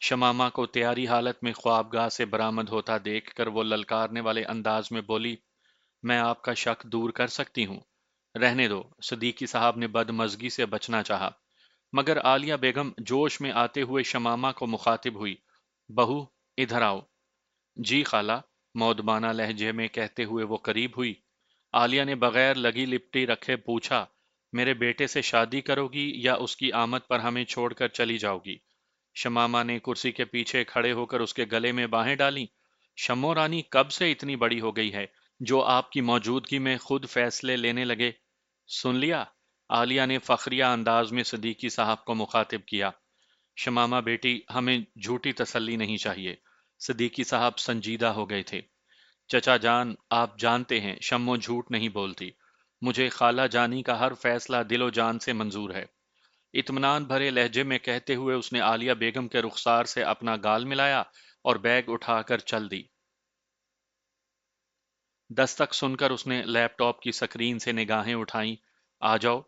شمامہ کو تیاری حالت میں خوابگاہ سے برآمد ہوتا دیکھ کر وہ للکارنے والے انداز میں بولی، میں آپ کا شک دور کر سکتی ہوں۔ رہنے دو۔ صدیقی صاحب نے بدمزگی سے بچنا چاہا، مگر عالیہ بیگم جوش میں آتے ہوئے شمامہ کو مخاطب ہوئی۔ بہو، ادھر آؤ۔ جی خالہ، مودبانہ لہجے میں کہتے ہوئے وہ قریب ہوئی۔ عالیہ نے بغیر لگی لپٹی رکھے پوچھا، میرے بیٹے سے شادی کرو گی یا اس کی آمد پر ہمیں چھوڑ کر چلی جاؤ گی؟ شمامہ نے کرسی کے پیچھے کھڑے ہو کر اس کے گلے میں باہیں ڈالیں۔ شمو رانی کب سے اتنی بڑی ہو گئی ہے جو آپ کی موجودگی میں خود فیصلے لینے لگے؟ سن لیا؟ عالیہ نے فخریہ انداز میں صدیقی صاحب کو مخاطب کیا۔ شمامہ بیٹی، ہمیں جھوٹی تسلی نہیں چاہیے۔ صدیقی صاحب سنجیدہ ہو گئے تھے۔ چچا جان، آپ جانتے ہیں شمو جھوٹ نہیں بولتی۔ مجھے خالہ جانی کا ہر فیصلہ دل و جان سے منظور ہے۔ اطمینان بھرے لہجے میں کہتے ہوئے اس نے عالیہ بیگم کے رخسار سے اپنا گال ملایا اور بیگ اٹھا کر چل دی۔ دستک سن کر اس نے لیپ ٹاپ کی سکرین سے نگاہیں اٹھائیں۔ آ جاؤ۔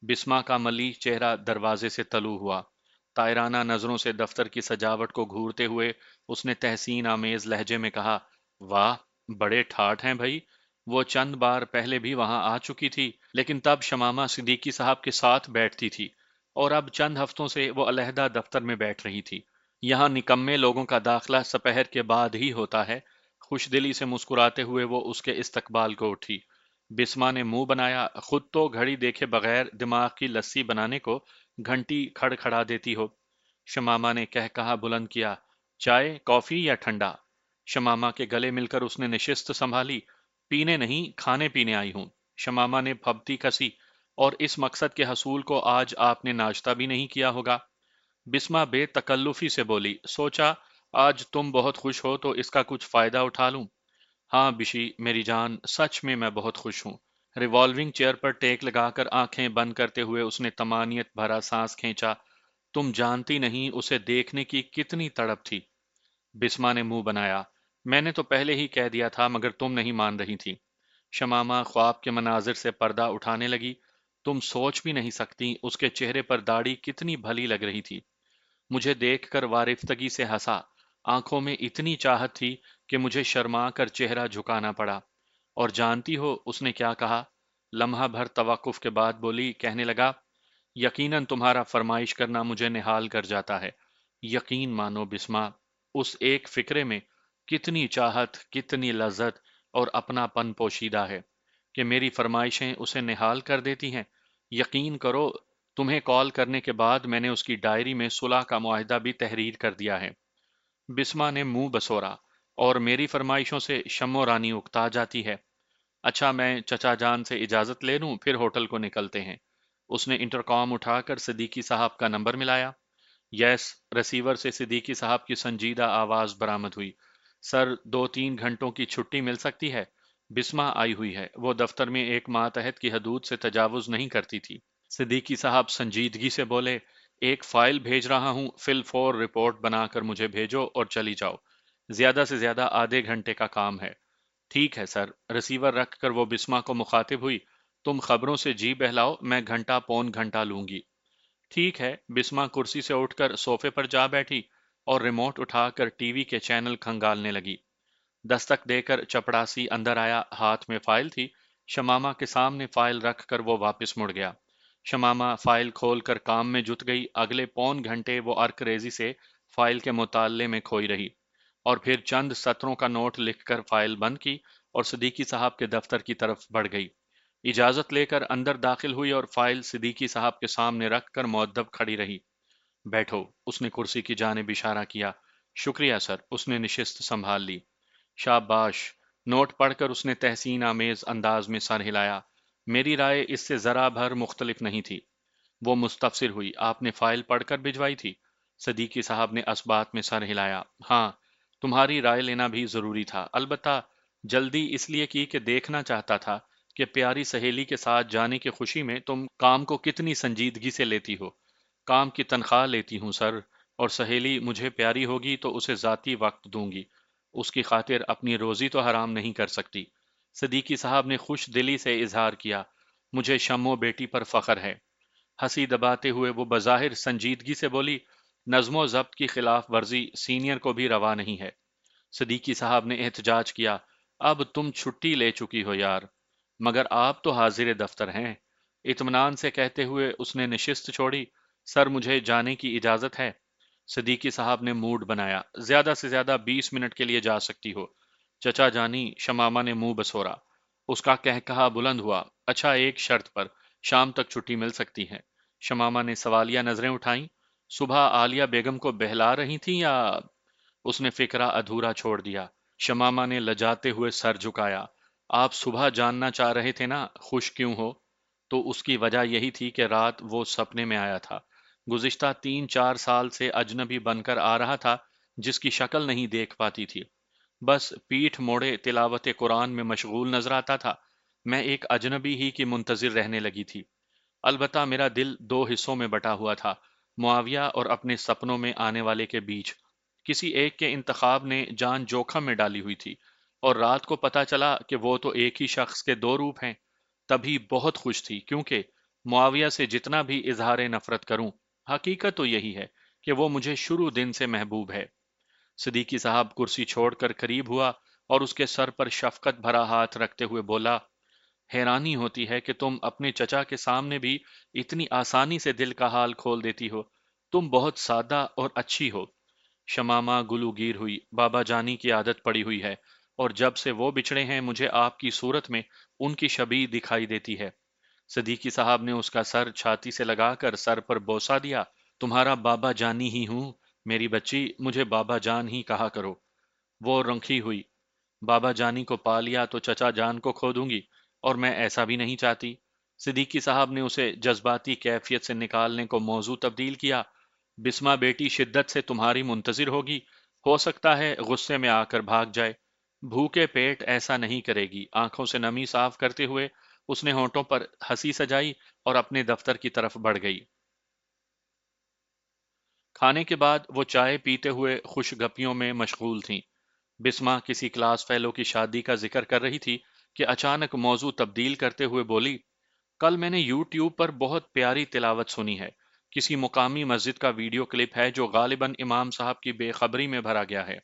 بسما کا ملی چہرہ دروازے سے طلوع ہوا۔ طائرانہ نظروں سے دفتر کی سجاوٹ کو گھورتے ہوئے اس نے تحسین آمیز لہجے میں کہا، واہ، بڑے ٹھاٹ ہیں بھائی۔ وہ چند بار پہلے بھی وہاں آ چکی تھی، لیکن تب شمامہ صدیقی صاحب کے ساتھ بیٹھتی تھی، اور اب چند ہفتوں سے وہ علیحدہ دفتر میں بیٹھ رہی تھی۔ یہاں نکمے لوگوں کا داخلہ سپہر کے بعد ہی ہوتا ہے۔ خوش دلی سے مسکراتے ہوئے وہ اس کے استقبال کو اٹھی۔ بسما نے منہ بنایا، خود تو گھڑی دیکھے بغیر دماغ کی لسی بنانے کو گھنٹی کھڑ کھڑا دیتی ہو۔ شمامہ نے کہا بلند کیا، چائے، کافی یا ٹھنڈا؟ شمامہ کے گلے مل کر اس نے نشست سنبھالی۔ پینے نہیں، کھانے پینے آئی ہوں۔ شمامہ نے پھبتی کسی، اور اس مقصد کے حصول کو آج آپ نے ناشتہ بھی نہیں کیا ہوگا۔ بسما بے تکلفی سے بولی، سوچا آج تم بہت خوش ہو تو اس کا کچھ فائدہ اٹھا لوں۔ ہاں بشی میری جان، سچ میں بہت خوش ہوں۔ ریوالونگ چیئر پر ٹیک لگا کر آنکھیں بند کرتے ہوئے اس نے طمانیت بھرا سانس کھینچا۔ تم جانتی نہیں اسے دیکھنے کی کتنی تڑپ تھی۔ بسما نے منہ بنایا، میں نے تو پہلے ہی کہہ دیا تھا مگر تم نہیں مان رہی تھی۔ شمامہ خواب کے مناظر سے پردہ اٹھانے لگی۔ تم سوچ بھی نہیں سکتی اس کے چہرے پر داڑھی کتنی بھلی لگ رہی تھی۔ مجھے دیکھ کر وارفتگی سے ہنسا۔ آنکھوں میں اتنی چاہت تھی کہ مجھے شرما کر چہرہ جھکانا پڑا۔ اور جانتی ہو اس نے کیا کہا؟ لمحہ بھر توقف کے بعد بولی، کہنے لگا، یقیناً تمہارا فرمائش کرنا مجھے نہال کر جاتا ہے۔ یقین مانو بسما، اس ایک فکرے میں کتنی چاہت، کتنی لذت اور اپنا پن پوشیدہ ہے کہ میری فرمائشیں اسے نہال کر دیتی ہیں۔ یقین کرو، تمہیں کال کرنے کے بعد میں نے اس کی ڈائری میں صلح کا معاہدہ بھی تحریر کر دیا ہے۔ بسما نے منہ بسورا، اور میری فرمائشوں سے شمو رانی اکتا جاتی ہے۔ اچھا، میں چچا جان سے اجازت لے لوں، پھر ہوٹل کو نکلتے ہیں۔ اس نے انٹرکام اٹھا کر صدیقی صاحب کا نمبر ملایا۔ یس، ریسیور سے صدیقی صاحب کی سنجیدہ آواز برآمد ہوئی۔ سر، 2-3 گھنٹوں کی چھٹی مل سکتی ہے؟ بسما آئی ہوئی ہے، وہ دفتر میں ایک ماتحت کی حدود سے تجاوز نہیں کرتی تھی۔ صدیقی صاحب سنجیدگی سے بولے، ایک فائل بھیج رہا ہوں، فی الفور رپورٹ بنا کر مجھے بھیجو اور چلی جاؤ۔ زیادہ سے زیادہ آدھے گھنٹے کا کام ہے۔ ٹھیک ہے سر۔ ریسیور رکھ کر وہ بسما کو مخاطب ہوئی، تم خبروں سے جی بہلاؤ، میں گھنٹہ پون گھنٹہ لوں گی۔ ٹھیک ہے۔ بسما کرسی سے اٹھ کر صوفے پر جا بیٹھی اور ریموٹ اٹھا کر ٹی وی کے چینل کھنگالنے لگی۔ دستک دے کر چپڑاسی اندر آیا، ہاتھ میں فائل تھی۔ شمامہ کے سامنے فائل رکھ کر وہ واپس مڑ گیا۔ شمامہ فائل کھول کر کام میں جت گئی۔ اگلے پون گھنٹے وہ ارک ریزی سے فائل کے مطالعے میں کھوئی رہی، اور پھر چند سطروں کا نوٹ لکھ کر فائل بند کی اور صدیقی صاحب کے دفتر کی طرف بڑھ گئی۔ اجازت لے کر اندر داخل ہوئی اور فائل صدیقی صاحب کے سامنے رکھ کر مؤدب کھڑی رہی۔ بیٹھو، اس نے کرسی کی جانب اشارہ کیا۔ شکریہ سر، اس نے نشست سنبھال لی۔ شاباش۔ نوٹ پڑھ کر اس نے تحسین آمیز انداز میں سر ہلایا۔ میری رائے اس سے ذرا بھر مختلف نہیں تھی۔ وہ مستفسر ہوئی، آپ نے فائل پڑھ کر بھجوائی تھی؟ صدیقی صاحب نے اسبات میں سر ہلایا۔ ہاں، تمہاری رائے لینا بھی ضروری تھا، البتہ جلدی اس لیے کی کہ دیکھنا چاہتا تھا کہ پیاری سہیلی کے ساتھ جانے کی خوشی میں تم کام کو کتنی سنجیدگی سے لیتی ہو۔ کام کی تنخواہ لیتی ہوں سر، اور سہیلی مجھے پیاری ہوگی تو اسے ذاتی وقت دوں گی، اس کی خاطر اپنی روزی تو حرام نہیں کر سکتی۔ صدیقی صاحب نے خوش دلی سے اظہار کیا، مجھے شمو بیٹی پر فخر ہے۔ ہنسی دباتے ہوئے وہ بظاہر سنجیدگی سے بولی، نظم و ضبط کی خلاف ورزی سینئر کو بھی روا نہیں ہے۔ صدیقی صاحب نے احتجاج کیا، اب تم چھٹی لے چکی ہو یار، مگر آپ تو حاضر دفتر ہیں۔ اطمینان سے کہتے ہوئے اس نے نشست چھوڑی، سر مجھے جانے کی اجازت ہے۔ صدیقی صاحب نے موڈ بنایا، زیادہ سے زیادہ 20 منٹ کے لیے جا سکتی ہو۔ چچا جانی، شمامہ نے منہ بسورا۔ اس کا کہا بلند ہوا، اچھا ایک شرط پر، شام تک چھٹی مل سکتی ہے۔ شمامہ نے سوالیہ نظریں اٹھائیں، صبح عالیہ بیگم کو بہلا رہی تھیں یا؟ اس نے فکرہ ادھورا چھوڑ دیا۔ شمامہ نے لجاتے ہوئے سر جھکایا، آپ صبح جاننا چاہ رہے تھے نا خوش کیوں ہو؟ تو اس کی وجہ یہی تھی کہ رات وہ سپنے میں آیا تھا، گزشتہ 3 4 سال سے اجنبی بن کر آ رہا تھا، جس کی شکل نہیں دیکھ پاتی تھی، بس پیٹھ موڑے تلاوت قرآن میں مشغول نظر آتا تھا۔ میں ایک اجنبی ہی کی منتظر رہنے لگی تھی۔ البتہ میرا دل 2 حصوں میں بٹا ہوا تھا، معاویہ اور اپنے سپنوں میں آنے والے کے بیچ۔ کسی ایک کے انتخاب نے جان جوکھم میں ڈالی ہوئی تھی، اور رات کو پتا چلا کہ وہ تو ایک ہی شخص کے 2 روپ ہیں۔ تبھی بہت خوش تھی، کیونکہ معاویہ سے جتنا بھی اظہار نفرت کروں، حقیقت تو یہی ہے کہ وہ مجھے شروع دن سے محبوب ہے۔ صدیقی صاحب کرسی چھوڑ کر قریب ہوا اور اس کے سر پر شفقت بھرا ہاتھ رکھتے ہوئے بولا، حیرانی ہوتی ہے کہ تم اپنے چچا کے سامنے بھی اتنی آسانی سے دل کا حال کھول دیتی ہو۔ تم بہت سادہ اور اچھی ہو۔ شمامہ گلوگیر ہوئی، بابا جانی کی عادت پڑی ہوئی ہے، اور جب سے وہ بچھڑے ہیں مجھے آپ کی صورت میں ان کی شبیہ دکھائی دیتی ہے۔ صدیقی صاحب نے اس کا سر چھاتی سے لگا کر سر پر بوسہ دیا، تمہارا بابا جانی ہی ہوں، میری بچی مجھے بابا جان ہی کہا کرو۔ وہ رنخی ہوئی، بابا جانی کو پا لیا تو چچا جان کو کھو دوں گی، اور میں ایسا بھی نہیں چاہتی۔ صدیقی صاحب نے اسے جذباتی کیفیت سے نکالنے کو موضوع تبدیل کیا، بسمہ بیٹی شدت سے تمہاری منتظر ہوگی، ہو سکتا ہے غصے میں آ کر بھاگ جائے۔ بھوکے پیٹ ایسا نہیں کرے گی۔ آنکھوں سے نمی صاف کرتے ہوئے اس نے ہونٹوں پر ہنسی سجائی اور اپنے دفتر کی طرف بڑھ گئی۔ کھانے کے بعد وہ چائے پیتے ہوئے خوش گپیوں میں مشغول تھیں۔ بسمہ کسی کلاس فیلو کی شادی کا ذکر کر رہی تھی کہ اچانک موضوع تبدیل کرتے ہوئے بولی، کل میں نے یوٹیوب پر بہت پیاری تلاوت سنی ہے، کسی مقامی مسجد کا ویڈیو کلپ ہے جو غالباً امام صاحب کی بے خبری میں بھرا گیا ہے۔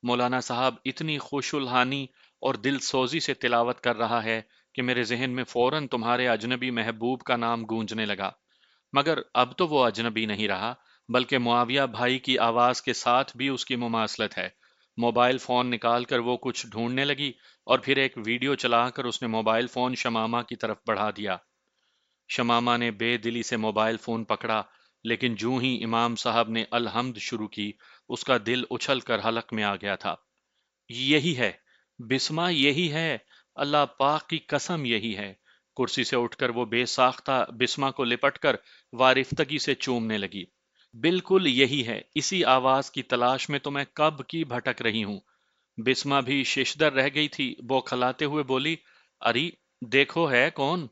مولانا صاحب اتنی خوش الحانی اور دل سوزی سے تلاوت کر رہا ہے کہ میرے ذہن میں فوراً تمہارے اجنبی محبوب کا نام گونجنے لگا، مگر اب تو وہ اجنبی نہیں رہا، بلکہ معاویہ بھائی کی آواز کے ساتھ بھی اس کی مماثلت ہے۔ موبائل فون نکال کر وہ کچھ ڈھونڈنے لگی، اور پھر ایک ویڈیو چلا کر اس نے موبائل فون شمامہ کی طرف بڑھا دیا۔ شمامہ نے بے دلی سے موبائل فون پکڑا، لیکن جوں ہی امام صاحب نے الحمد شروع کی، اس کا دل اچھل کر حلق میں آ گیا تھا۔ یہی ہے بسمہ، یہی ہے، اللہ پاک کی قسم یہی ہے۔ کرسی سے اٹھ کر وہ بے ساختہ بسمہ کو لپٹ کر وارفتگی سے چومنے لگی۔ بالکل یہی ہے، اسی آواز کی تلاش میں تو میں کب کی بھٹک رہی ہوں۔ بسمہ بھی ششدر رہ گئی تھی، بوکھلاتے ہوئے بولی، اری دیکھو ہے کون؟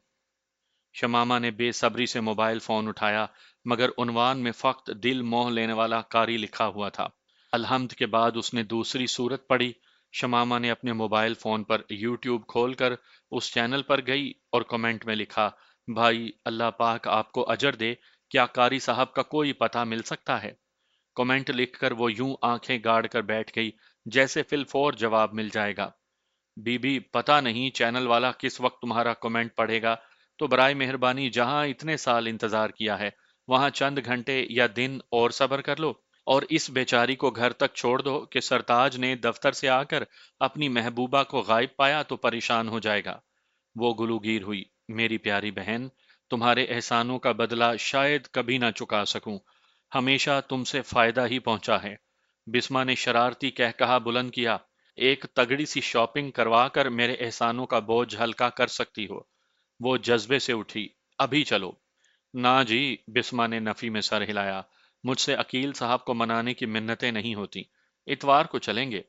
شمامہ نے بے صبری سے موبائل فون اٹھایا، مگر عنوان میں فقط دل موہ لینے والا قاری لکھا ہوا تھا۔ الحمد کے بعد اس نے دوسری سورت پڑھی۔ شمامہ نے اپنے موبائل فون پر یوٹیوب کھول کر اس چینل پر گئی اور کمنٹ میں لکھا، بھائی اللہ پاک آپ کو اجر دے، کیا قاری صاحب کا کوئی پتہ مل سکتا ہے؟ کمنٹ لکھ کر وہ یوں آنکھیں گاڑ کر بیٹھ گئی جیسے فی الفور جواب مل جائے گا۔ بی بی پتہ نہیں چینل والا کس وقت تمہارا کمنٹ پڑھے گا، تو برائے مہربانی جہاں اتنے سال انتظار کیا ہے وہاں چند گھنٹے یا دن اور صبر کر لو، اور اس بیچاری کو گھر تک چھوڑ دو کہ سرتاج نے دفتر سے آ کر اپنی محبوبہ کو غائب پایا تو پریشان ہو جائے گا۔ وہ گلوگیر ہوئی، میری پیاری بہن، تمہارے احسانوں کا بدلہ شاید کبھی نہ چکا سکوں، ہمیشہ تم سے فائدہ ہی پہنچا ہے۔ بسمہ نے شرارتی کہا بلند کیا، ایک تگڑی سی شاپنگ کروا کر میرے احسانوں کا بوجھ ہلکا کر سکتی ہو۔ وہ جذبے سے اٹھی، ابھی چلو۔ نہ جی، بسمہ نے نفی میں سر ہلایا، مجھ سے عقیل صاحب کو منانے کی منتیں نہیں ہوتی، اتوار کو چلیں گے،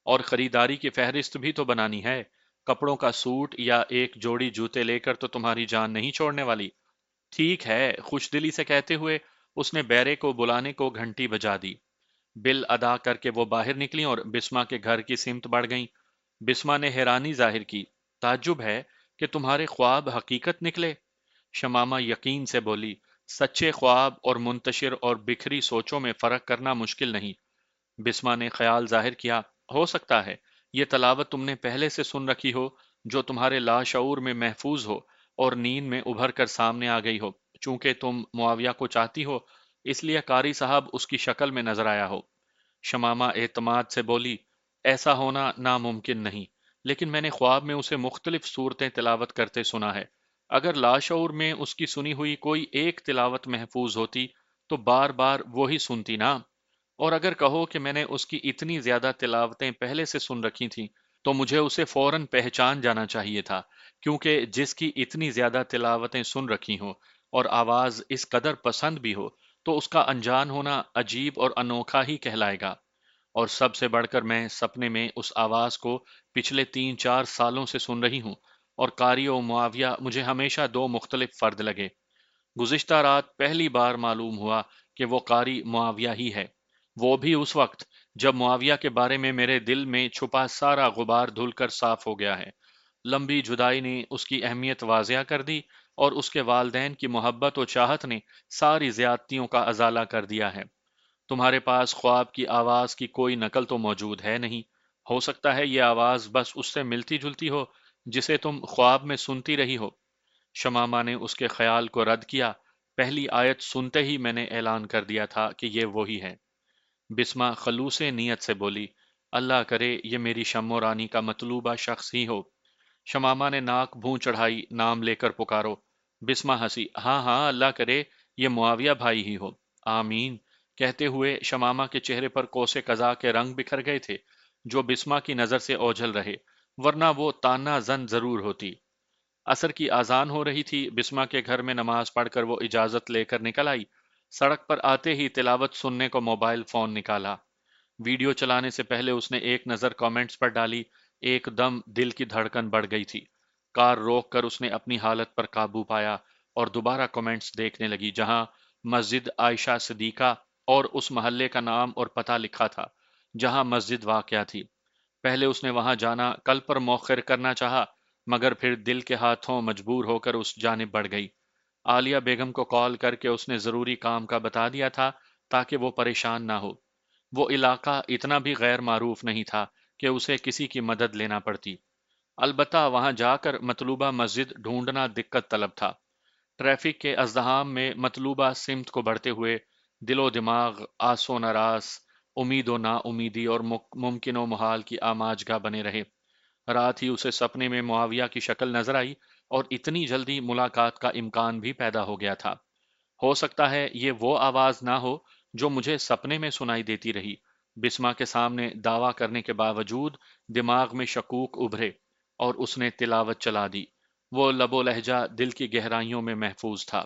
اور خریداری کی فہرست بھی تو بنانی ہے، کپڑوں کا سوٹ یا ایک جوڑی جوتے لے کر تو تمہاری جان نہیں چھوڑنے والی۔ ٹھیک ہے، خوش دلی سے کہتے ہوئے اس نے بیرے کو بلانے کو گھنٹی بجا دی۔ بل ادا کر کے وہ باہر نکلی اور بسمہ کے گھر کی سمت بڑھ گئیں۔ بسمہ نے حیرانی ظاہر کی، تعجب ہے کہ تمہارے خواب حقیقت نکلے۔ شمامہ یقین سے بولی، سچے خواب اور منتشر اور بکھری سوچوں میں فرق کرنا مشکل نہیں۔ بسما نے خیال ظاہر کیا، ہو سکتا ہے یہ تلاوت تم نے پہلے سے سن رکھی ہو، جو تمہارے لاشعور میں محفوظ ہو اور نیند میں ابھر کر سامنے آ گئی ہو۔ چونکہ تم معاویہ کو چاہتی ہو، اس لیے قاری صاحب اس کی شکل میں نظر آیا ہو۔ شمامہ اعتماد سے بولی، ایسا ہونا ناممکن نہیں، لیکن میں نے خواب میں اسے مختلف صورتیں تلاوت کرتے سنا ہے۔ اگر لاشعور میں اس کی سنی ہوئی کوئی ایک تلاوت محفوظ ہوتی تو بار بار وہی سنتی نا۔ اور اگر کہو کہ میں نے اس کی اتنی زیادہ تلاوتیں پہلے سے سن رکھی تھیں تو مجھے اسے فوراً پہچان جانا چاہیے تھا، کیونکہ جس کی اتنی زیادہ تلاوتیں سن رکھی ہوں اور آواز اس قدر پسند بھی ہو تو اس کا انجان ہونا عجیب اور انوکھا ہی کہلائے گا۔ اور سب سے بڑھ کر میں سپنے میں اس آواز کو پچھلے 3-4 سالوں سے سن رہی ہوں، اور قاری و معاویہ مجھے ہمیشہ دو مختلف فرد لگے۔ گزشتہ رات پہلی بار معلوم ہوا کہ وہ قاری معاویہ ہی ہے، وہ بھی اس وقت جب معاویہ کے بارے میں میرے دل میں چھپا سارا غبار دھل کر صاف ہو گیا ہے۔ لمبی جدائی نے اس کی اہمیت واضح کر دی، اور اس کے والدین کی محبت و چاہت نے ساری زیادتیوں کا ازالہ کر دیا ہے۔ تمہارے پاس خواب کی آواز کی کوئی نقل تو موجود ہے نہیں، ہو سکتا ہے یہ آواز بس اس سے ملتی جلتی ہو جسے تم خواب میں سنتی رہی ہو۔ شمامہ نے اس کے خیال کو رد کیا، پہلی آیت سنتے ہی میں نے اعلان کر دیا تھا کہ یہ وہی ہے۔ بسمہ خلوص نیت سے بولی، اللہ کرے یہ میری شمع رانی کا مطلوبہ شخص ہی ہو۔ شمامہ نے ناک بھون چڑھائی، نام لے کر پکارو۔ بسمہ ہنسی، ہاں ہاں اللہ کرے یہ معاویہ بھائی ہی ہو۔ آمین کہتے ہوئے شمامہ کے چہرے پر کوسے قضا کے رنگ بکھر گئے تھے، جو بسمہ کی نظر سے اوجھل رہے، ورنہ وہ تانا زن ضرور ہوتی۔ عصر کی اذان ہو رہی تھی، بسمہ کے گھر میں نماز پڑھ کر وہ اجازت لے کر نکل آئی۔ سڑک پر آتے ہی تلاوت سننے کو موبائل فون نکالا۔ ویڈیو چلانے سے پہلے اس نے ایک نظر کامنٹس پر ڈالی، ایک دم دل کی دھڑکن بڑھ گئی تھی۔ کار روک کر اس نے اپنی حالت پر قابو پایا اور دوبارہ کامنٹس دیکھنے لگی، جہاں مسجد عائشہ صدیقہ اور اس محلے کا نام اور پتہ لکھا تھا جہاں مسجد واقع تھی۔ پہلے اس نے وہاں جانا کل پر مؤخر کرنا چاہا، مگر پھر دل کے ہاتھوں مجبور ہو کر اس جانب بڑھ گئی۔ عالیہ بیگم کو کال کر کے اس نے ضروری کام کا بتا دیا تھا تاکہ وہ پریشان نہ ہو۔ وہ علاقہ اتنا بھی غیر معروف نہیں تھا کہ اسے کسی کی مدد لینا پڑتی، البتہ وہاں جا کر مطلوبہ مسجد ڈھونڈنا دقت طلب تھا۔ ٹریفک کے ازدحام میں مطلوبہ سمت کو بڑھتے ہوئے دل و دماغ آس و نراس، امید و نا امیدی اور ممکن و محال کی آماجگاہ بنے رہے۔ رات ہی اسے سپنے میں معاویہ کی شکل نظر آئی، اور اتنی جلدی ملاقات کا امکان بھی پیدا ہو گیا تھا۔ ہو سکتا ہے یہ وہ آواز نہ ہو جو مجھے سپنے میں سنائی دیتی رہی۔ بسما کے سامنے دعویٰ کرنے کے باوجود دماغ میں شکوک ابھرے، اور اس نے تلاوت چلا دی۔ وہ لب و لہجہ دل کی گہرائیوں میں محفوظ تھا،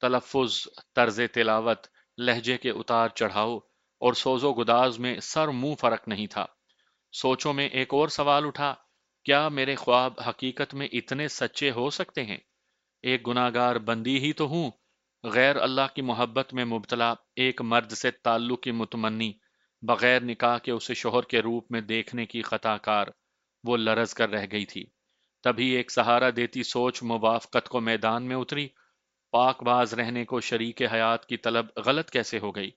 تلفظ، طرز تلاوت، لہجے کے اتار چڑھاؤ اور سوز و گداز میں سر منہ فرق نہیں تھا۔ سوچوں میں ایک اور سوال اٹھا، کیا میرے خواب حقیقت میں اتنے سچے ہو سکتے ہیں؟ ایک گناہگار بندی ہی تو ہوں، غیر اللہ کی محبت میں مبتلا، ایک مرد سے تعلق کی متمنی، بغیر نکاح کے اسے شوہر کے روپ میں دیکھنے کی خطا کار۔ وہ لرز کر رہ گئی تھی۔ تبھی ایک سہارا دیتی سوچ موافقت کو میدان میں اتری۔ پاک باز رہنے کو شریک حیات کی طلب غلط کیسے ہو گئی؟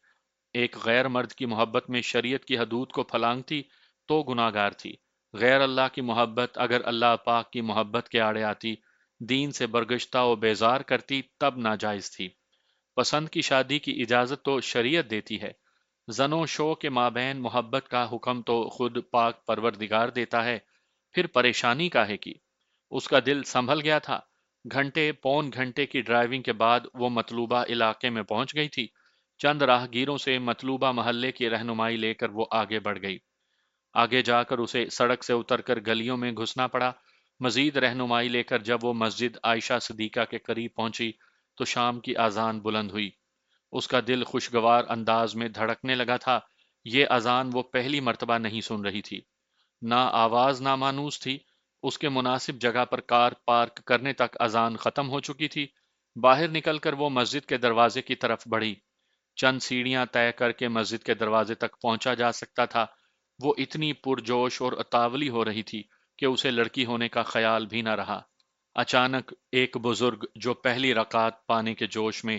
ایک غیر مرد کی محبت میں شریعت کی حدود کو پھلانگتی تو گناہگار تھی، غیر اللہ کی محبت اگر اللہ پاک کی محبت کے آڑے آتی، دین سے برگشتہ و بیزار کرتی، تب ناجائز تھی۔ پسند کی شادی کی اجازت تو شریعت دیتی ہے، زن و شو کے مابین محبت کا حکم تو خود پاک پروردگار دیتا ہے، پھر پریشانی کاہے کی؟ اس کا دل سنبھل گیا تھا۔ گھنٹے پون گھنٹے کی ڈرائیونگ کے بعد وہ مطلوبہ علاقے میں پہنچ گئی تھی۔ چند راہگیروں سے مطلوبہ محلے کی رہنمائی لے کر وہ آگے بڑھ گئی۔ آگے جا کر اسے سڑک سے اتر کر گلیوں میں گھسنا پڑا۔ مزید رہنمائی لے کر جب وہ مسجد عائشہ صدیقہ کے قریب پہنچی تو شام کی اذان بلند ہوئی۔ اس کا دل خوشگوار انداز میں دھڑکنے لگا تھا۔ یہ اذان وہ پہلی مرتبہ نہیں سن رہی تھی۔ نہ آواز نامانوس تھی، اس کے مناسب جگہ پر کار پارک کرنے تک اذان ختم ہو چکی تھی۔ باہر نکل کر وہ مسجد کے دروازے کی طرف بڑھی۔ چند سیڑھیاں طے کر کے مسجد کے دروازے تک پہنچا جا سکتا تھا۔ وہ اتنی پرجوش اور اتاولی ہو رہی تھی کہ اسے لڑکی ہونے کا خیال بھی نہ رہا۔ اچانک ایک بزرگ جو پہلی رکعت پانے کے جوش میں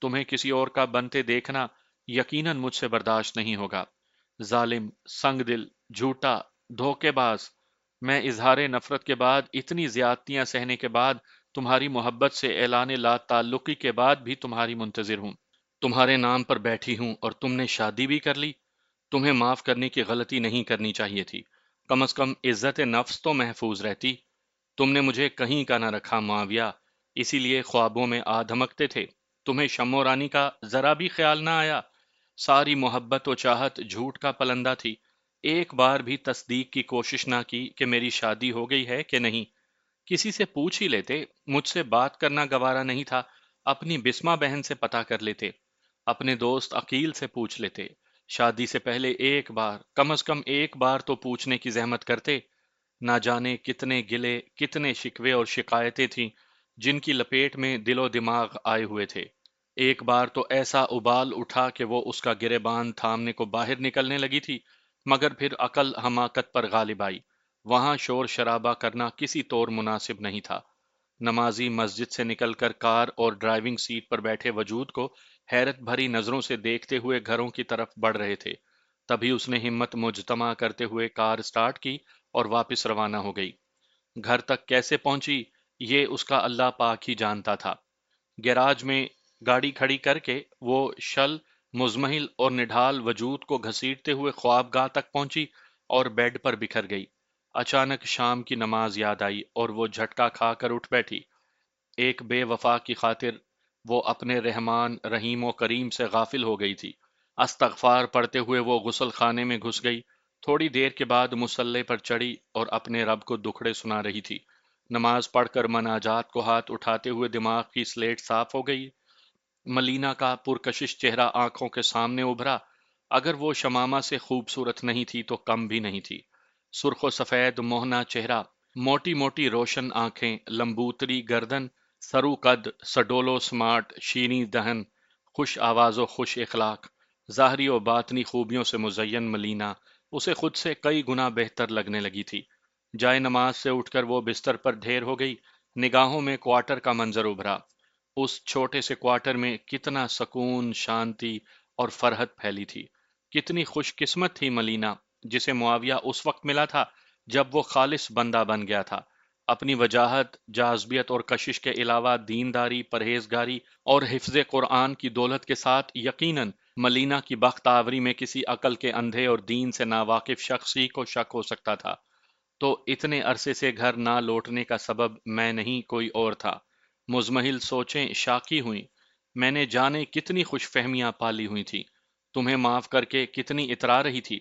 تمہیں کسی اور کا بنتے دیکھنا یقیناً مجھ سے برداشت نہیں ہوگا۔ ظالم، سنگ دل، جھوٹا، دھوکے باز، میں اظہار نفرت کے بعد، اتنی زیادتیاں سہنے کے بعد، تمہاری محبت سے اعلان لا تعلقی کے بعد بھی تمہاری منتظر ہوں۔ تمہارے نام پر بیٹھی ہوں اور تم نے شادی بھی کر لی۔ تمہیں معاف کرنے کی غلطی نہیں کرنی چاہیے تھی، کم از کم عزت نفس تو محفوظ رہتی۔ تم نے مجھے کہیں کا نہ رکھا معاویہ، اسی لیے خوابوں میں آ دھمکتے تھے۔ تمہیں شمع رانی کا ذرا بھی خیال نہ آیا؟ ساری محبت و چاہت جھوٹ کا پلندہ تھی۔ ایک بار بھی تصدیق کی کوشش نہ کی کہ میری شادی ہو گئی ہے کہ نہیں۔ کسی سے پوچھ ہی لیتے، مجھ سے بات کرنا گوارا نہیں تھا، اپنی بسمہ بہن سے پتہ کر لیتے، اپنے دوست عقیل سے پوچھ لیتے، شادی سے پہلے ایک بار، کم از کم ایک بار تو پوچھنے کی زحمت کرتے۔ نہ جانے کتنے گلے، کتنے شکوے اور شکایتیں تھیں جن کی لپیٹ میں دل و دماغ آئے ہوئے تھے۔ ایک بار تو ایسا ابال اٹھا کہ وہ اس کا گریبان تھامنے کو باہر نکلنے لگی تھی، مگر پھر عقل حماقت پر غالب آئی۔ وہاں شور شرابہ کرنا کسی طور مناسب نہیں تھا۔ نمازی مسجد سے نکل کر کار اور ڈرائیونگ سیٹ پر بیٹھے وجود کو حیرت بھری نظروں سے دیکھتے ہوئے گھروں کی طرف بڑھ رہے تھے۔ تبھی اس نے ہمت مجتمع کرتے ہوئے کار سٹارٹ کی اور واپس روانہ ہو گئی۔ گھر تک کیسے پہنچی یہ اس کا اللہ پاک ہی جانتا تھا۔ گیراج میں گاڑی کھڑی کر کے وہ شل مزمحل اور نڈھال وجود کو گھسیٹتے ہوئے خوابگاہ تک پہنچی اور بیڈ پر بکھر گئی۔ اچانک شام کی نماز یاد آئی اور وہ جھٹکا کھا کر اٹھ بیٹھی۔ ایک بے وفا کی خاطر وہ اپنے رحمان رحیم و کریم سے غافل ہو گئی تھی۔ استغفار پڑھتے ہوئے وہ غسل خانے میں گھس گئی۔ تھوڑی دیر کے بعد مصلے پر چڑھی اور اپنے رب کو دکھڑے سنا رہی تھی۔ نماز پڑھ کر مناجات کو ہاتھ اٹھاتے ہوئے دماغ کی سلیٹ صاف ہو گئی۔ ملینا کا پرکشش چہرہ آنکھوں کے سامنے ابھرا۔ اگر وہ شمامہ سے خوبصورت نہیں تھی تو کم بھی نہیں تھی۔ سرخ و سفید موہنا چہرہ، موٹی موٹی روشن آنکھیں، لمبوتری گردن، سرو قد، سڈولو سمارٹ، شیریں دہن، خوش آواز و خوش اخلاق، ظاہری و باطنی خوبیوں سے مزین ملینا اسے خود سے کئی گنا بہتر لگنے لگی تھی۔ جائے نماز سے اٹھ کر وہ بستر پر ڈھیر ہو گئی۔ نگاہوں میں کوارٹر کا منظر ابھرا۔ اس چھوٹے سے کوارٹر میں کتنا سکون، شانتی اور فرحت پھیلی تھی۔ کتنی خوش قسمت تھی ملینا، جسے معاویہ اس وقت ملا تھا جب وہ خالص بندہ بن گیا تھا۔ اپنی وجاہت، جاذبیت اور کشش کے علاوہ دینداری، پرہیزگاری اور حفظ قرآن کی دولت کے ساتھ یقیناً ملینا کی بخت آوری میں کسی عقل کے اندھے اور دین سے ناواقف شخص ہی کو شک ہو سکتا تھا۔ تو اتنے عرصے سے گھر نہ لوٹنے کا سبب میں نہیں، کوئی اور تھا۔ مزمحل سوچیں شاکی ہوئیں۔ میں نے جانے کتنی خوش فہمیاں پالی ہوئی تھی، تمہیں معاف کر کے کتنی اترا رہی تھی،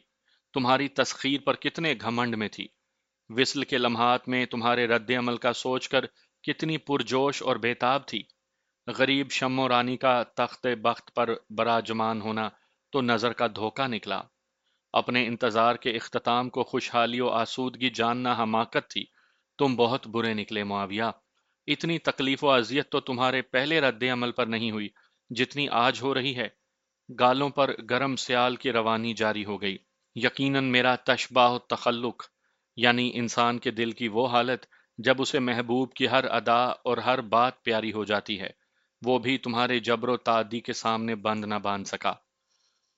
تمہاری تسخیر پر کتنے گھمنڈ میں تھی، وصل کے لمحات میں تمہارے رد عمل کا سوچ کر کتنی پرجوش اور بیتاب تھی۔ غریب شمع رانی کا تخت بخت پر براجمان ہونا تو نظر کا دھوکہ نکلا۔ اپنے انتظار کے اختتام کو خوشحالی و آسودگی جاننا حماقت تھی۔ تم بہت برے نکلے معاویہ۔ اتنی تکلیف و اذیت تو تمہارے پہلے رد عمل پر نہیں ہوئی جتنی آج ہو رہی ہے۔ گالوں پر گرم سیال کی روانی جاری ہو گئی۔ یقیناً میرا تشباہ تخلق، یعنی انسان کے دل کی وہ حالت جب اسے محبوب کی ہر ادا اور ہر بات پیاری ہو جاتی ہے، وہ بھی تمہارے جبر و تعدی کے سامنے بند نہ باندھ سکا۔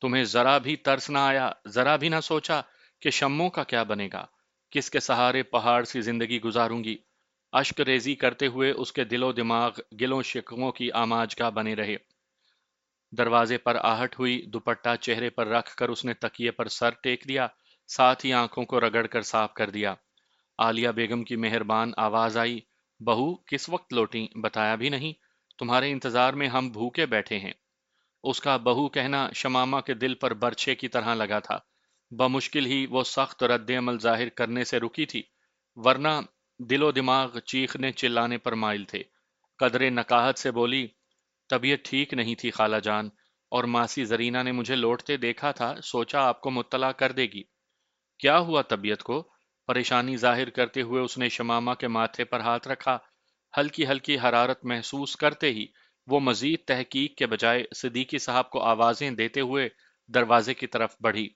تمہیں ذرا بھی ترس نہ آیا، ذرا بھی نہ سوچا کہ شموں کا کیا بنے گا، کس کے سہارے پہاڑ سی زندگی گزاروں گی۔ اشک ریزی کرتے ہوئے اس کے دل و دماغ گلوں شکووں کی آماجگاہ بنے رہے۔ دروازے پر آہٹ ہوئی، دوپٹہ چہرے پر رکھ کر اس نے تکیے پر سر ٹیک دیا، ساتھ ہی آنکھوں کو رگڑ کر صاف کر دیا۔ عالیہ بیگم کی مہربان آواز آئی، بہو کس وقت لوٹیں، بتایا بھی نہیں، تمہارے انتظار میں ہم بھوکے بیٹھے ہیں۔ اس کا بہو کہنا شمامہ کے دل پر برچھے کی طرح لگا تھا۔ بمشکل ہی وہ سخت رد عمل ظاہر کرنے سے رکی تھی، ورنہ دل و دماغ چیخنے چلانے پر مائل تھے۔ قدرے نکاہت سے بولی، طبیعت ٹھیک نہیں تھی خالہ جان، اور ماسی زرینہ نے مجھے لوٹتے دیکھا تھا، سوچا آپ کو مطلع کر دے گی۔ کیا ہوا طبیعت کو؟ پریشانی ظاہر کرتے ہوئے اس نے شمامہ کے ماتھے پر ہاتھ رکھا۔ ہلکی ہلکی حرارت محسوس کرتے ہی وہ مزید تحقیق کے بجائے صدیقی صاحب کو آوازیں دیتے ہوئے دروازے کی طرف بڑھی۔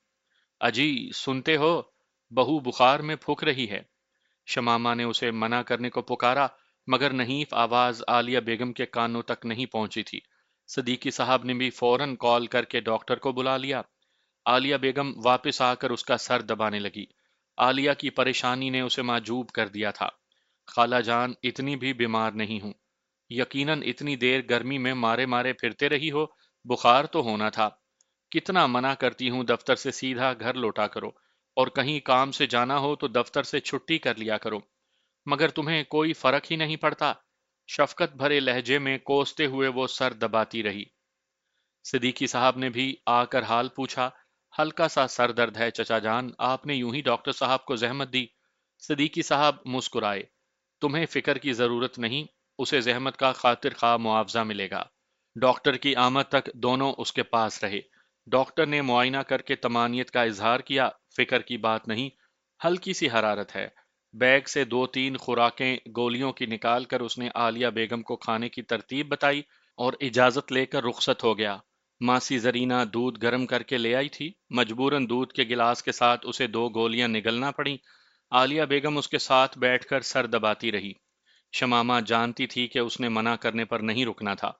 اجی سنتے ہو، بہو بخار میں پھک رہی ہے۔ شمامہ نے اسے منع کرنے کو پکارا، مگر نحیف آواز عالیہ بیگم کے کانوں تک نہیں پہنچی تھی۔ صدیقی صاحب نے بھی فوراً کال کر کے ڈاکٹر کو بلا لیا۔ عالیہ بیگم واپس آ کر اس کا سر دبانے لگی۔ عالیہ کی پریشانی نے اسے معجوب کر دیا تھا۔ خالہ جان، اتنی بھی بیمار نہیں ہوں۔ یقیناً اتنی دیر گرمی میں مارے مارے پھرتے رہی ہو، بخار تو ہونا تھا۔ کتنا منع کرتی ہوں دفتر سے سیدھا گھر لوٹا کرو، اور کہیں کام سے جانا ہو تو دفتر سے چھٹی کر لیا کرو، مگر تمہیں کوئی فرق ہی نہیں پڑتا۔ شفقت بھرے لہجے میں کوستے ہوئے وہ سر دباتی رہی۔ صدیقی صاحب نے بھی آ کر حال پوچھا۔ ہلکا سا سر درد ہے چچا جان، آپ نے یوں ہی ڈاکٹر صاحب کو زحمت دی۔ صدیقی صاحب مسکرائے۔ تمہیں فکر کی ضرورت نہیں، اسے زحمت کا خاطر خواہ معاوضہ ملے گا۔ ڈاکٹر کی آمد تک دونوں اس کے پاس رہے۔ ڈاکٹر نے معائنہ کر کے طمانیت کا اظہار کیا۔ فکر کی بات نہیں، ہلکی سی حرارت ہے۔ بیگ سے 2-3 خوراکیں گولیوں کی نکال کر اس نے عالیہ بیگم کو کھانے کی ترتیب بتائی اور اجازت لے کر رخصت ہو گیا۔ ماسی زرینہ دودھ گرم کر کے لے آئی تھی۔ مجبوراً دودھ کے گلاس کے ساتھ اسے 2 گولیاں نگلنا پڑیں۔ عالیہ بیگم اس کے ساتھ بیٹھ کر سر دباتی رہی۔ شمامہ جانتی تھی کہ اس نے منع کرنے پر نہیں رکنا تھا۔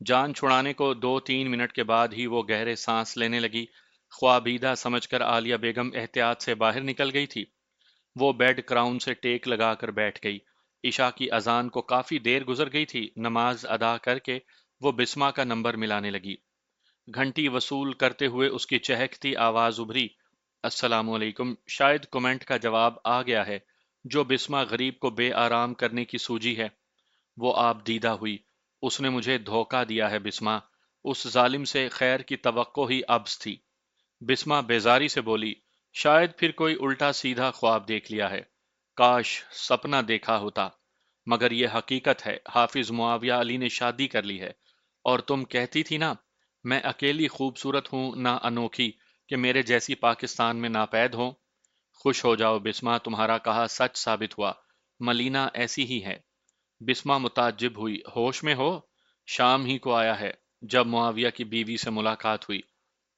جان چھڑانے کو 2-3 منٹ کے بعد ہی وہ گہرے سانس لینے لگی۔ خوابیدہ سمجھ کر عالیہ بیگم احتیاط سے باہر نکل گئی تھی۔ وہ بیڈ کراؤن سے ٹیک لگا کر بیٹھ گئی۔ عشاء کی اذان کو کافی دیر گزر گئی تھی۔ نماز ادا کر کے وہ بسمہ کا نمبر ملانے لگی۔ گھنٹی وصول کرتے ہوئے اس کی چہکتی آواز ابھری۔ السلام علیکم، شاید کومنٹ کا جواب آ گیا ہے جو بسمہ غریب کو بے آرام کرنے کی سوجی ہے۔ وہ آپ دیدہ ہوئی۔ اس نے مجھے دھوکہ دیا ہے بسمہ۔ اس ظالم سے خیر کی توقع ہی ابس تھی۔ بسمہ بیزاری سے بولی، شاید پھر کوئی الٹا سیدھا خواب دیکھ لیا ہے۔ کاش سپنا دیکھا ہوتا، مگر یہ حقیقت ہے۔ حافظ معاویہ علی نے شادی کر لی ہے، اور تم کہتی تھی نا، میں اکیلی خوبصورت ہوں نہ انوکھی کہ میرے جیسی پاکستان میں ناپید ہوں۔ خوش ہو جاؤ بسمہ، تمہارا کہا سچ ثابت ہوا۔ ملینا ایسی ہی ہے۔ بسمہ متعجب ہوئی۔ ہوش میں ہو؟ شام ہی کو آیا ہے جب معاویہ کی بیوی سے ملاقات ہوئی۔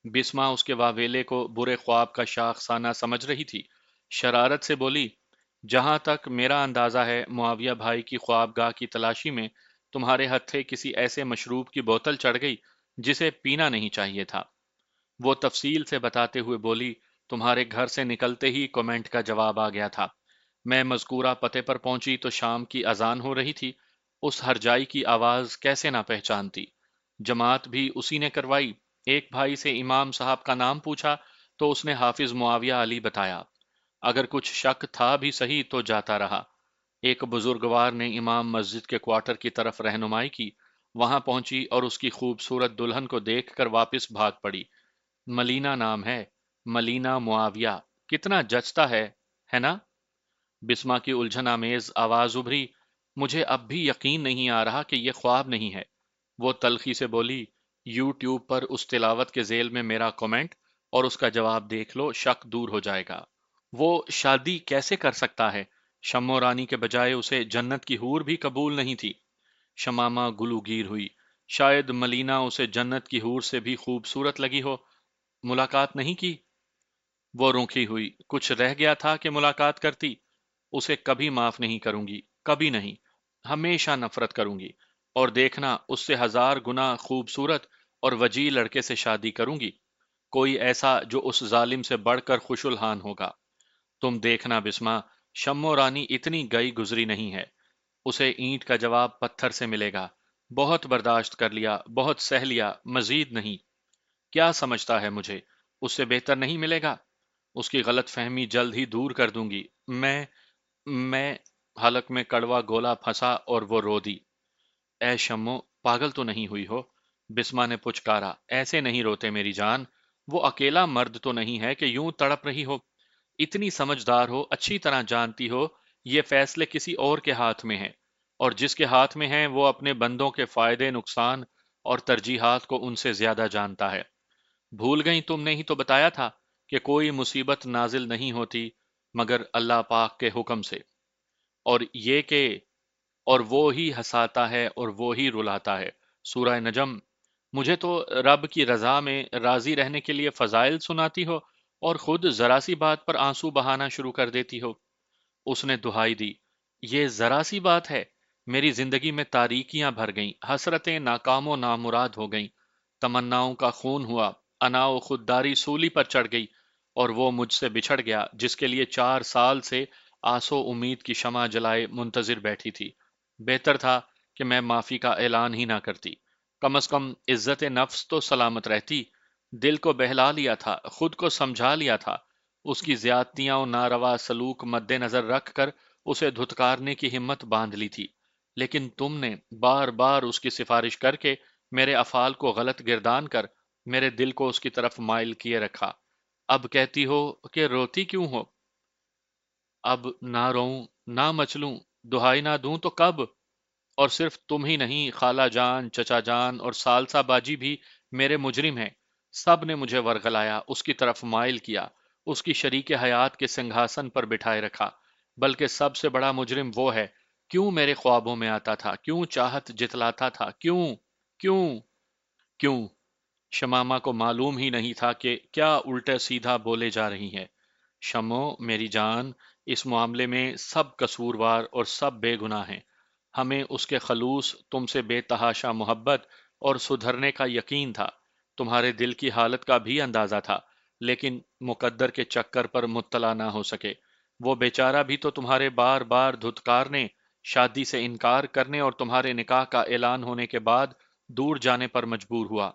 بسمہ اس کے واویلے کو برے خواب کا شاخسانہ سمجھ رہی تھی۔ شرارت سے بولی، جہاں تک میرا اندازہ ہے معاویہ بھائی کی خوابگاہ کی تلاشی میں تمہارے ہتھے کسی ایسے مشروب کی بوتل چڑھ گئی جسے پینا نہیں چاہیے تھا۔ وہ تفصیل سے بتاتے ہوئے بولی، تمہارے گھر سے نکلتے ہی کومنٹ کا جواب آ گیا تھا۔ میں مذکورہ پتے پر پہنچی تو شام کی اذان ہو رہی تھی۔ اس ہرجائی کی آواز کیسے نہ پہچانتی؟ جماعت بھی اسی نے کروائی۔ ایک بھائی سے امام صاحب کا نام پوچھا تو اس نے حافظ معاویہ علی بتایا۔ اگر کچھ شک تھا بھی صحیح تو جاتا رہا۔ ایک بزرگوار نے امام مسجد کے کوارٹر کی طرف رہنمائی کی۔ وہاں پہنچی اور اس کی خوبصورت دلہن کو دیکھ کر واپس بھاگ پڑی۔ ملینا نام ہے، ملینا معاویہ، کتنا جچتا ہے نا؟ بسمہ کی الجھن آمیز آواز ابھری، مجھے اب بھی یقین نہیں آ رہا کہ یہ خواب نہیں ہے۔ وہ تلخی سے بولی، یوٹیوب پر اس تلاوت کے ذیل میں میرا کومنٹ اور اس کا جواب دیکھ لو، شک دور ہو جائے گا۔ وہ شادی کیسے کر سکتا ہے؟ شمو رانی کے بجائے اسے جنت کی حور بھی قبول نہیں تھی۔ شمامہ گلوگیر ہوئی، شاید ملینا اسے جنت کی حور سے بھی خوبصورت لگی ہو۔ ملاقات نہیں کی؟ وہ رونکی ہوئی، کچھ رہ گیا تھا کہ ملاقات کرتی؟ اسے کبھی معاف نہیں کروں گی، کبھی نہیں، ہمیشہ نفرت کروں گی، اور دیکھنا اس سے 1000 گنا خوبصورت اور وجیح لڑکے سے شادی کروں گی، کوئی ایسا جو اس ظالم سے بڑھ کر خوش الحان ہوگا۔ تم دیکھنا بسمہ، شمو رانی اتنی گئی گزری نہیں ہے۔ اسے اینٹ کا جواب پتھر سے ملے گا۔ بہت برداشت کر لیا، بہت سہ لیا، مزید نہیں۔ کیا سمجھتا ہے مجھے؟ اس سے بہتر نہیں ملے گا؟ اس کی غلط فہمی جلد ہی دور کر دوں گی۔ میں حلق میں کڑوا گولا پھنسا اور وہ رو دی۔ اے شمو، پاگل تو نہیں ہوئی ہو؟ بسمہ نے پچکارا، ایسے نہیں روتے میری جان۔ وہ اکیلا مرد تو نہیں ہے کہ یوں تڑپ رہی ہو۔ اتنی سمجھدار ہو، اچھی طرح جانتی ہو یہ فیصلے کسی اور کے ہاتھ میں ہیں، اور جس کے ہاتھ میں ہیں وہ اپنے بندوں کے فائدے نقصان اور ترجیحات کو ان سے زیادہ جانتا ہے۔ بھول گئیں؟ تم نے ہی تو بتایا تھا کہ کوئی مصیبت نازل نہیں ہوتی مگر اللہ پاک کے حکم سے، اور یہ کہ اور وہ ہی ہنساتا ہے اور وہ ہی رلاتا ہے۔ سورہ نجم۔ مجھے تو رب کی رضا میں راضی رہنے کے لیے فضائل سناتی ہو اور خود ذرا سی بات پر آنسو بہانا شروع کر دیتی ہو۔ اس نے دہائی دی، یہ ذرا سی بات ہے؟ میری زندگی میں تاریکیاں بھر گئیں، حسرتیں ناکام و نامراد ہو گئیں، تمناؤں کا خون ہوا، انا و خودداری سولی پر چڑھ گئی، اور وہ مجھ سے بچھڑ گیا جس کے لیے 4 سال سے آس و امید کی شمع جلائے منتظر بیٹھی تھی۔ بہتر تھا کہ میں معافی کا اعلان ہی نہ کرتی، کم از کم عزت نفس تو سلامت رہتی۔ دل کو بہلا لیا تھا، خود کو سمجھا لیا تھا، اس کی زیادتیاں و ناروا سلوک مد نظر رکھ کر اسے دھتکارنے کی ہمت باندھ لی تھی، لیکن تم نے بار بار اس کی سفارش کر کے میرے افعال کو غلط گردان کر میرے دل کو اس کی طرف مائل کیے رکھا۔ اب کہتی ہو کہ روتی کیوں ہو؟ اب نہ روؤں، نہ مچلوں، دہائی نہ دوں تو کب؟ اور صرف تم ہی نہیں، خالہ جان، چچا جان اور سالسا باجی بھی میرے مجرم ہیں۔ سب نے مجھے ورغلایا، اس کی طرف مائل کیا، اس کی شریک حیات کے سنگھاسن پر بٹھائے رکھا۔ بلکہ سب سے بڑا مجرم وہ ہے، کیوں میرے خوابوں میں آتا تھا، کیوں چاہت جتلاتا تھا، کیوں کیوں کیوں؟ شمامہ کو معلوم ہی نہیں تھا کہ کیا الٹا سیدھا بولے جا رہی ہے۔ شمو میری جان، اس معاملے میں سب قصوروار اور سب بے گناہ ہیں۔ ہمیں اس کے خلوص، تم سے بے تحاشا محبت اور سدھرنے کا یقین تھا، تمہارے دل کی حالت کا بھی اندازہ تھا، لیکن مقدر کے چکر پر مطلع نہ ہو سکے۔ وہ بیچارہ بھی تو تمہارے بار بار دھتکارنے، شادی سے انکار کرنے اور تمہارے نکاح کا اعلان ہونے کے بعد دور جانے پر مجبور ہوا۔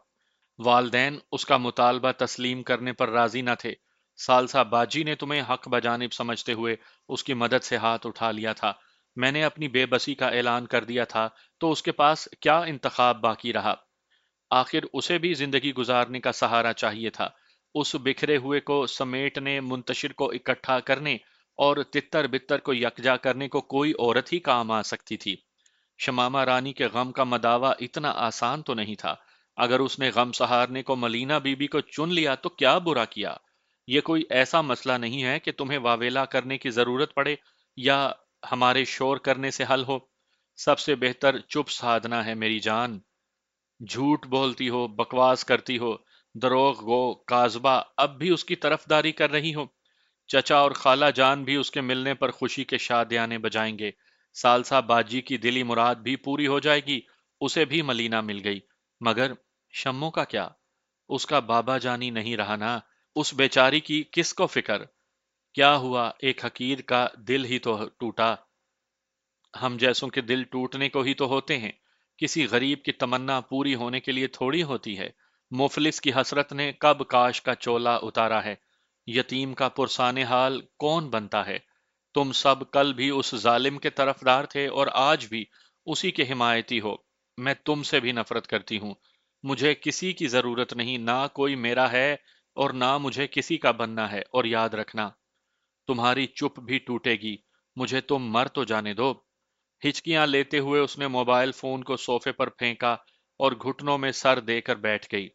والدین اس کا مطالبہ تسلیم کرنے پر راضی نہ تھے۔ سالسا باجی نے تمہیں حق بجانب سمجھتے ہوئے اس کی مدد سے ہاتھ اٹھا لیا تھا۔ میں نے اپنی بے بسی کا اعلان کر دیا تھا تو اس کے پاس کیا انتخاب باقی رہا؟ آخر اسے بھی زندگی گزارنے کا سہارا چاہیے تھا۔ اس بکھرے ہوئے کو سمیٹنے، منتشر کو اکٹھا کرنے اور تتر بتر کو یکجا کرنے کو کوئی عورت ہی کام آ سکتی تھی۔ شمامہ رانی کے غم کا مداوع اتنا آسان تو نہیں تھا۔ اگر اس نے غم سہارنے کو ملینا بی بی کو چن لیا تو کیا برا کیا؟ یہ کوئی ایسا مسئلہ نہیں ہے کہ تمہیں واویلا کرنے کی ضرورت پڑے یا ہمارے شور کرنے سے حل ہو۔ سب سے بہتر چپ سادھنا ہے میری جان۔ جھوٹ بولتی ہو، بکواس کرتی ہو، دروغ گو کاذبہ اب بھی اس کی طرفداری کر رہی ہو۔ چچا اور خالہ جان بھی اس کے ملنے پر خوشی کے شادیانے بجائیں گے۔ سالسا باجی کی دلی مراد بھی پوری ہو جائے گی، اسے بھی ملینا مل گئی۔ مگر شموں کا کیا؟ اس کا بابا جانی نہیں رہا نا، اس بیچاری کی کس کو فکر؟ کیا ہوا، ایک حقیر کا دل ہی تو ٹوٹا۔ ہم جیسوں کے دل ٹوٹنے کو ہی تو ہوتے ہیں، کسی غریب کی تمنا پوری ہونے کے لیے تھوڑی ہوتی ہے۔ مفلس کی حسرت نے کب کاش کا چولا اتارا ہے، یتیم کا پرسان حال کون بنتا ہے؟ تم سب کل بھی اس ظالم کے طرفدار تھے اور آج بھی اسی کے حمایتی ہو۔ میں تم سے بھی نفرت کرتی ہوں۔ مجھے کسی کی ضرورت نہیں، نہ کوئی میرا ہے اور نہ مجھے کسی کا بننا ہے، اور یاد رکھنا تمہاری چپ بھی ٹوٹے گی، مجھے تم مر تو جانے دو۔ ہچکیاں لیتے ہوئے اس نے موبائل فون کو صوفے پر پھینکا اور گھٹنوں میں سر دے کر بیٹھ گئی۔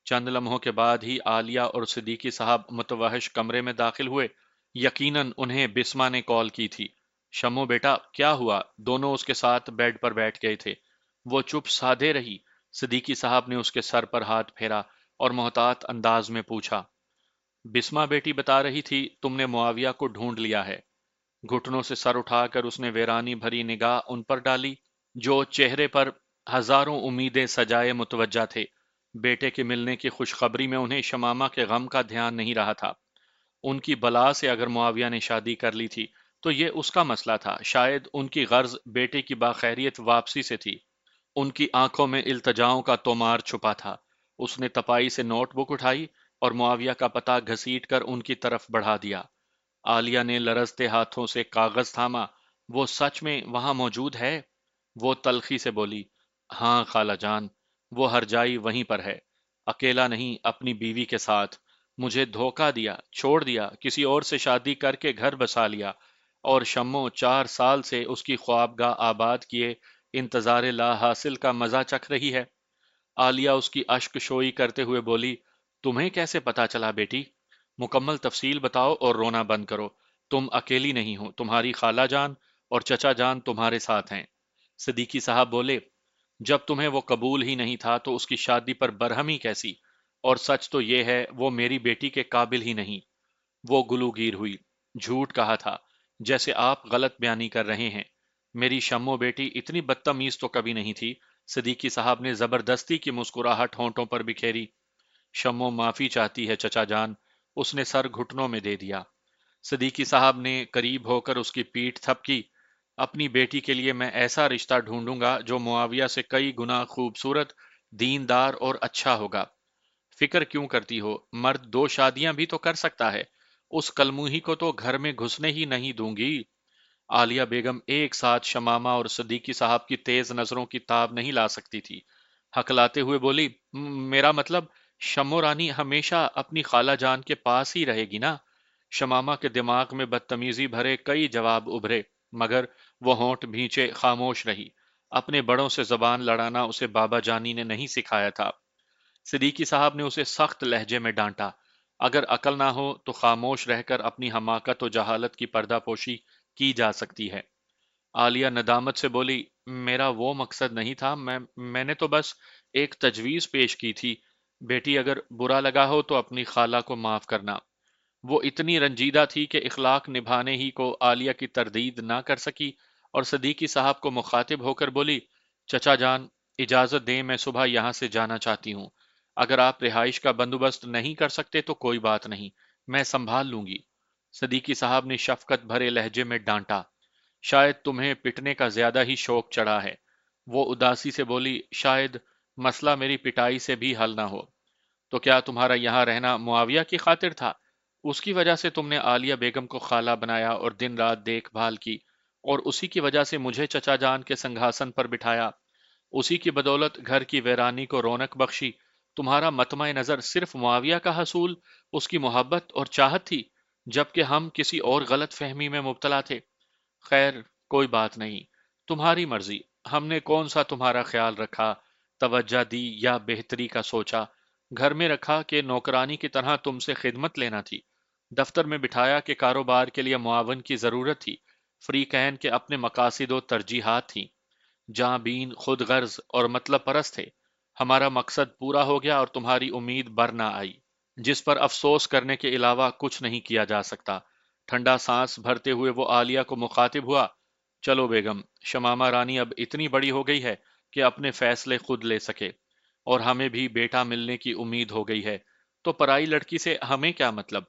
چند لمحوں کے بعد ہی عالیہ اور صدیقی صاحب متوحش کمرے میں داخل ہوئے۔ یقیناً انہیں بسما نے کال کی تھی۔ شمو بیٹا کیا ہوا؟ دونوں اس کے ساتھ بیڈ پر بیٹھ گئے تھے۔ وہ چپ سادھے رہی۔ صدیقی صاحب نے اس کے سر پر ہاتھ پھیرا اور محتاط انداز میں پوچھا، بسما بیٹی بتا رہی تھی تم نے معاویہ کو ڈھونڈ لیا ہے۔ گھٹنوں سے سر اٹھا کر اس نے ویرانی بھری نگاہ ان پر ڈالی جو چہرے پر ہزاروں امیدیں سجائے متوجہ تھے۔ بیٹے کے ملنے کی خوشخبری میں انہیں شمامہ کے غم کا دھیان نہیں رہا تھا۔ ان کی بلا سے اگر معاویہ نے شادی کر لی تھی تو یہ اس کا مسئلہ تھا، شاید ان کی غرض بیٹے کی باخیریت واپسی سے تھی۔ ان کی آنکھوں میں التجاؤں کا تومار چھپا تھا۔ اس نے تپائی سے نوٹ بک اٹھائی اور معاویہ کا پتہ گھسیٹ کر ان کی طرف بڑھا دیا۔ عالیہ نے لرزتے ہاتھوں سے کاغذ تھاما۔ وہ سچ میں وہاں موجود ہے؟ وہ تلخی سے بولی، ہاں خالہ جان، وہ ہر جائی وہیں پر ہے، اکیلا نہیں، اپنی بیوی کے ساتھ۔ مجھے دھوکہ دیا، چھوڑ دیا، کسی اور سے شادی کر کے گھر بسا لیا، اور شمو 4 سال سے اس کی خوابگاہ آباد کیے انتظار لا حاصل کا مزہ چکھ رہی ہے۔ عالیہ اس کی اشک شوئی کرتے ہوئے بولی، تمہیں کیسے پتا چلا بیٹی؟ مکمل تفصیل بتاؤ اور رونا بند کرو۔ تم اکیلی نہیں ہو، تمہاری خالہ جان اور چچا جان تمہارے ساتھ ہیں۔ صدیقی صاحب بولے، جب تمہیں وہ قبول ہی نہیں تھا تو اس کی شادی پر برہمی کیسی؟ اور سچ تو یہ ہے وہ میری بیٹی کے قابل ہی نہیں۔ وہ گلوگیر ہوئی، جھوٹ کہا تھا، جیسے آپ غلط بیانی کر رہے ہیں۔ میری شمو بیٹی اتنی بدتمیز تو کبھی نہیں تھی۔ صدیقی صاحب نے زبردستی کی مسکراہٹ ہونٹوں پر بکھیری۔ شمو معافی چاہتی ہے چچا جان، اس نے سر گھٹنوں میں دے دیا۔ صدیقی صاحب نے قریب ہو کر اس کی پیٹھ تھپکی۔ اپنی بیٹی کے لیے میں ایسا رشتہ ڈھونڈوں گا جو معاویہ سے کئی گنا خوبصورت، دیندار اور اچھا ہوگا۔ فکر کیوں کرتی ہو؟ مرد دو شادیاں بھی تو کر سکتا ہے۔ اس کلموہی کو تو گھر میں گھسنے ہی نہیں دوں گی۔ عالیہ بیگم ایک ساتھ شمامہ اور صدیقی صاحب کی تیز نظروں کی تاب نہیں لا سکتی تھی۔ ہکلاتے ہوئے بولی، میرا مطلب شمو رانی ہمیشہ اپنی خالہ جان کے پاس ہی رہے گی نا؟ شمامہ کے دماغ میں بدتمیزی بھرے کئی جواب ابھرے، مگر وہ ہونٹ بھینچے خاموش رہی۔ اپنے بڑوں سے زبان لڑانا اسے بابا جانی نے نہیں سکھایا تھا۔ صدیقی صاحب نے اسے سخت لہجے میں ڈانٹا، اگر عقل نہ ہو تو خاموش رہ کر اپنی حماقت و جہالت کی پردہ پوشی کی جا سکتی ہے۔ عالیہ ندامت سے بولی، میرا وہ مقصد نہیں تھا، میں نے تو بس ایک تجویز پیش کی تھی۔ بیٹی اگر برا لگا ہو تو اپنی خالہ کو معاف کرنا۔ وہ اتنی رنجیدہ تھی کہ اخلاق نبھانے ہی کو عالیہ کی تردید نہ کر سکی اور صدیقی صاحب کو مخاطب ہو کر بولی، چچا جان اجازت دیں، میں صبح یہاں سے جانا چاہتی ہوں۔ اگر آپ رہائش کا بندوبست نہیں کر سکتے تو کوئی بات نہیں، میں سنبھال لوں گی۔ صدیقی صاحب نے شفقت بھرے لہجے میں ڈانٹا، شاید تمہیں پٹنے کا زیادہ ہی شوق چڑھا ہے۔ وہ اداسی سے بولی، شاید مسئلہ میری پٹائی سے بھی حل نہ ہو۔ تو کیا تمہارا یہاں رہنا معاویہ کی خاطر تھا؟ اس کی وجہ سے تم نے عالیہ بیگم کو خالہ بنایا اور دن رات دیکھ بھال کی، اور اسی کی وجہ سے مجھے چچا جان کے سنگھاسن پر بٹھایا۔ اسی کی بدولت گھر کی ویرانی کو رونق بخشی۔ تمہارا مطمع نظر صرف معاویہ کا حصول، اس کی محبت اور چاہت تھی، جبکہ ہم کسی اور غلط فہمی میں مبتلا تھے۔ خیر، کوئی بات نہیں، تمہاری مرضی۔ ہم نے کون سا تمہارا خیال رکھا، توجہ دی یا بہتری کا سوچا؟ گھر میں رکھا کہ نوکرانی کی طرح تم سے خدمت لینا تھی؟ دفتر میں بٹھایا کہ کاروبار کے لیے معاون کی ضرورت تھی؟ فریقین کے اپنے مقاصد و ترجیحات تھیں۔ جاں بین، خود غرض اور مطلب پرست تھے۔ ہمارا مقصد پورا ہو گیا اور تمہاری امید بر نہ آئی، جس پر افسوس کرنے کے علاوہ کچھ نہیں کیا جا سکتا۔ ٹھنڈا سانس بھرتے ہوئے وہ عالیہ کو مخاطب ہوا، چلو بیگم، شمامہ رانی اب اتنی بڑی ہو گئی ہے کہ اپنے فیصلے خود لے سکے، اور ہمیں بھی بیٹا ملنے کی امید ہو گئی ہے، تو پرائی لڑکی سے ہمیں کیا مطلب؟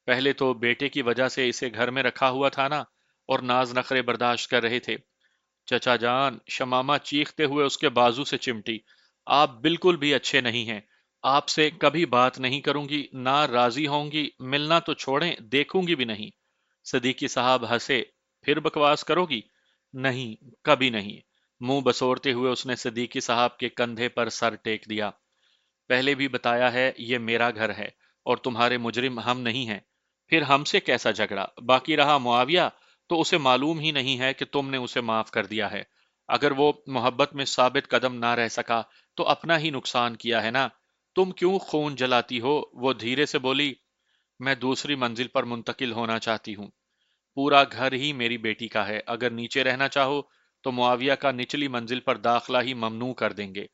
پہلے تو بیٹے کی وجہ سے اسے گھر میں رکھا ہوا تھا نا، اور ناز نخرے برداشت کر رہے تھے۔ چچا جان، شمامہ چیختے ہوئے اس کے بازو سے چمٹی، آپ بالکل بھی اچھے نہیں ہیں۔ آپ سے کبھی بات نہیں کروں گی، نہ راضی ہوں گی، ملنا تو چھوڑیں، دیکھوں گی بھی نہیں۔ صدیقی صاحب ہنسے، پھر بکواس کرو گی؟ نہیں، کبھی نہیں۔ منہ بسورتے ہوئے اس نے صدیقی صاحب کے کندھے پر سر ٹیک دیا۔ پہلے بھی بتایا ہے، یہ میرا گھر ہے اور تمہارے مجرم ہم نہیں ہیں۔ پھر ہم سے کیسا جھگڑا؟ باقی رہا معاویہ، تو اسے معلوم ہی نہیں ہے کہ تم نے اسے معاف کر دیا ہے۔ اگر وہ محبت میں ثابت قدم نہ رہ سکا تو اپنا ہی نقصان کیا ہے نا؟ تم کیوں خون جلاتی ہو؟ وہ دھیرے سے بولی، میں دوسری منزل پر منتقل ہونا چاہتی ہوں۔ پورا گھر ہی میری بیٹی کا ہے، اگر نیچے رہنا چاہو تو معاویہ کا نچلی منزل پر داخلہ ہی ممنوع کر دیں گے۔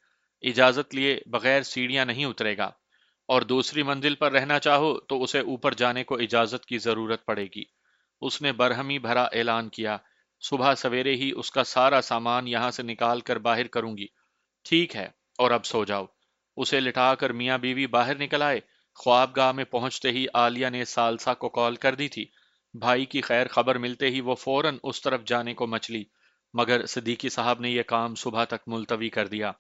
اجازت لیے بغیر سیڑھیاں نہیں اترے گا، اور دوسری منزل پر رہنا چاہو تو اسے اوپر جانے کو اجازت کی ضرورت پڑے گی۔ اس نے برہمی بھرا اعلان کیا، صبح سویرے ہی اس کا سارا سامان یہاں سے نکال کر باہر کروں گی۔ ٹھیک ہے، اور اب سو جاؤ۔ اسے لٹا کر میاں بیوی باہر نکل آئے۔ خوابگاہ میں پہنچتے ہی عالیہ نے سالسا کو کال کر دی تھی۔ بھائی کی خیر خبر ملتے ہی وہ فوراً اس طرف جانے کو مچلی، مگر صدیقی صاحب نے یہ کام صبح تک ملتوی کر دیا۔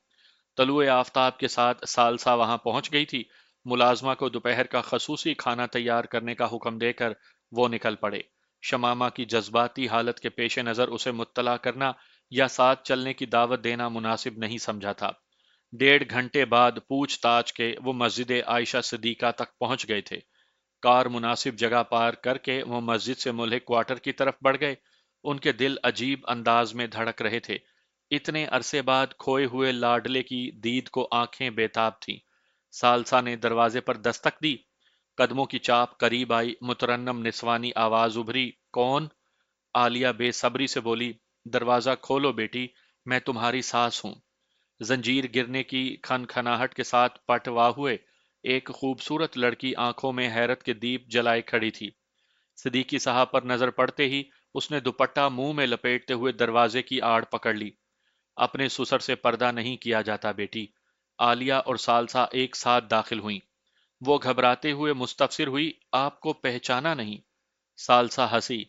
طلوع آفتاب کے ساتھ سالسا وہاں پہنچ گئی تھی۔ ملازمہ کو دوپہر کا خصوصی کھانا تیار کرنے کا حکم دے کر وہ نکل پڑے۔ شمامہ کی جذباتی حالت کے پیش نظر اسے مطلع کرنا یا ساتھ چلنے کی دعوت دینا مناسب نہیں سمجھا تھا۔ 1.5 گھنٹے بعد پوچھ تاچھ کے وہ مسجد عائشہ صدیقہ تک پہنچ گئے تھے۔ کار مناسب جگہ پارک کر کے وہ مسجد سے ملحق کوارٹر کی طرف بڑھ گئے۔ ان کے دل عجیب انداز میں دھڑک رہے تھے۔ اتنے عرصے بعد کھوئے ہوئے لاڈلے کی دید کو آنکھیں بےتاب تھیں۔ سالسا نے دروازے پر دستک دی۔ قدموں کی چاپ قریب آئی، مترنم نسوانی آواز ابھری، کون؟ عالیہ بے صبری سے بولی، دروازہ کھولو بیٹی، میں تمہاری ساس ہوں۔ زنجیر گرنے کی کھن کھناہٹ کے ساتھ پٹوا ہوئے ایک خوبصورت لڑکی آنکھوں میں حیرت کے دیپ جلائے کھڑی تھی۔ صدیقی صاحب پر نظر پڑتے ہی اس نے دوپٹہ منہ میں لپیٹتے ہوئے دروازے کی آڑ پکڑ لی۔ اپنے سسر سے پردہ نہیں کیا جاتا بیٹی۔ عالیہ اور ثالثہ ایک ساتھ داخل ہوئیں۔ وہ گھبراتے ہوئے مستفسر ہوئی، آپ کو پہچانا نہیں؟ ثالثہ ہنسی،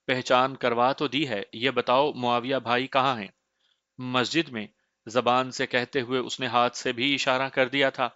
پہچان کروا تو دی ہے، یہ بتاؤ معاویہ بھائی کہاں ہیں؟ مسجد میں، زبان سے کہتے ہوئے اس نے ہاتھ سے بھی اشارہ کر دیا تھا۔